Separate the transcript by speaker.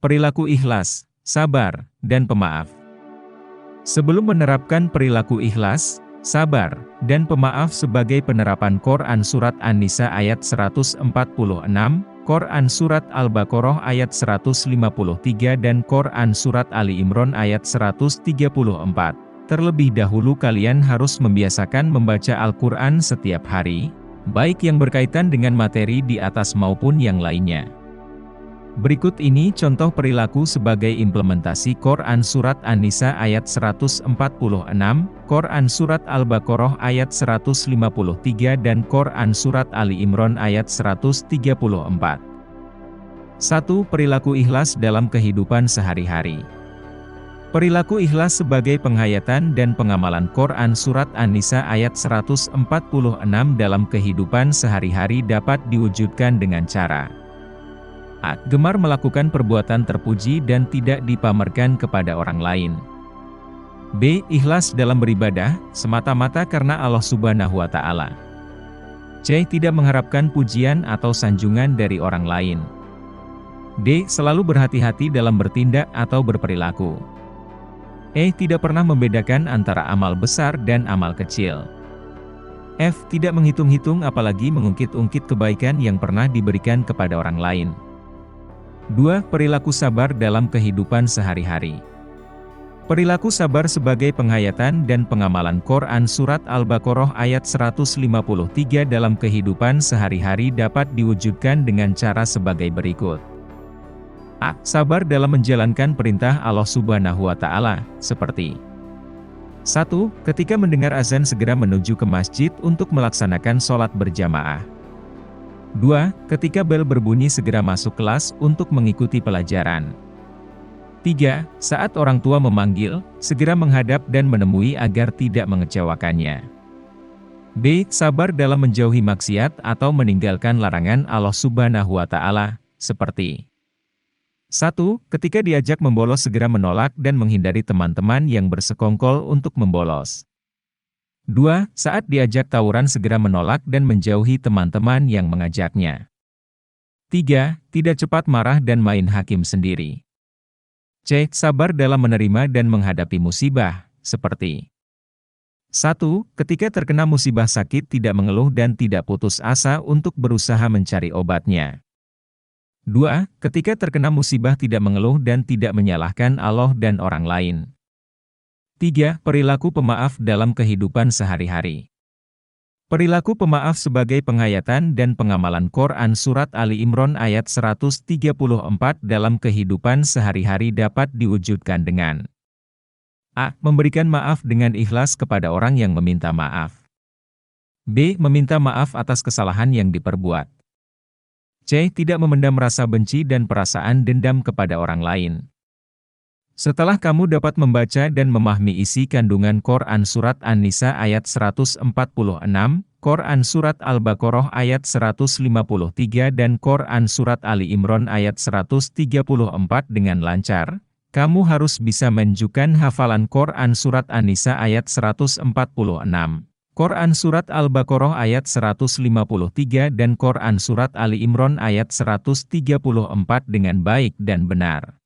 Speaker 1: perilaku ikhlas, sabar, dan pemaaf. Sebelum menerapkan perilaku ikhlas, sabar, dan pemaaf sebagai penerapan Quran Surat An-Nisa ayat 146, Quran Surat Al-Baqarah ayat 153 dan Quran Surat Ali Imran ayat 134. Terlebih dahulu kalian harus membiasakan membaca Al-Quran setiap hari, baik yang berkaitan dengan materi di atas maupun yang lainnya. Berikut ini contoh perilaku sebagai implementasi Quran Surat An-Nisa ayat 146, Quran Surat Al-Baqarah ayat 153 dan Quran Surat Ali Imran ayat 134. 1. Perilaku ikhlas dalam kehidupan sehari-hari. Perilaku ikhlas sebagai penghayatan dan pengamalan Quran Surat An-Nisa ayat 146 dalam kehidupan sehari-hari dapat diwujudkan dengan cara A. Gemar melakukan perbuatan terpuji dan tidak dipamerkan kepada orang lain. B. Ikhlas dalam beribadah, semata-mata karena Allah Subhanahu wa Ta'ala. C. Tidak mengharapkan pujian atau sanjungan dari orang lain. D. Selalu berhati-hati dalam bertindak atau berperilaku. E. Tidak pernah membedakan antara amal besar dan amal kecil. F. Tidak menghitung-hitung apalagi mengungkit-ungkit kebaikan yang pernah diberikan kepada orang lain. 2. Perilaku sabar dalam kehidupan sehari-hari. Perilaku sabar sebagai penghayatan dan pengamalan Quran Surat Al-Baqarah ayat 153 dalam kehidupan sehari-hari dapat diwujudkan dengan cara sebagai berikut. A. Sabar dalam menjalankan perintah Allah Subhanahu wa Ta'ala, seperti 1. Ketika mendengar azan segera menuju ke masjid untuk melaksanakan sholat berjamaah. 2. Ketika bel berbunyi segera masuk kelas untuk mengikuti pelajaran. 3. Saat orang tua memanggil, segera menghadap dan menemui agar tidak mengecewakannya. B. Sabar dalam menjauhi maksiat atau meninggalkan larangan Allah Subhanahu wa Ta'ala, seperti 1. Ketika diajak membolos segera menolak dan menghindari teman-teman yang bersekongkol untuk membolos. 2. Saat diajak tawuran segera menolak dan menjauhi teman-teman yang mengajaknya. 3. Tidak cepat marah dan main hakim sendiri. C. Sabar dalam menerima dan menghadapi musibah, seperti 1. Ketika terkena musibah sakit tidak mengeluh dan tidak putus asa untuk berusaha mencari obatnya. 2. Ketika terkena musibah tidak mengeluh dan tidak menyalahkan Allah dan orang lain. 3. Perilaku pemaaf dalam kehidupan sehari-hari. Perilaku pemaaf sebagai penghayatan dan pengamalan Quran Surat Ali Imran ayat 134 dalam kehidupan sehari-hari dapat diwujudkan dengan A. Memberikan maaf dengan ikhlas kepada orang yang meminta maaf. B. Meminta maaf atas kesalahan yang diperbuat. C. Tidak memendam rasa benci dan perasaan dendam kepada orang lain. Setelah kamu dapat membaca dan memahami isi kandungan Quran Surat An-Nisa ayat 146, Quran Surat Al-Baqarah ayat 153 dan Quran Surat Ali Imran ayat 134 dengan lancar, kamu harus bisa menunjukkan hafalan Quran Surat An-Nisa ayat 146. Quran Surat Al-Baqarah ayat 153 dan Quran Surat Ali Imran ayat 134 dengan baik dan benar.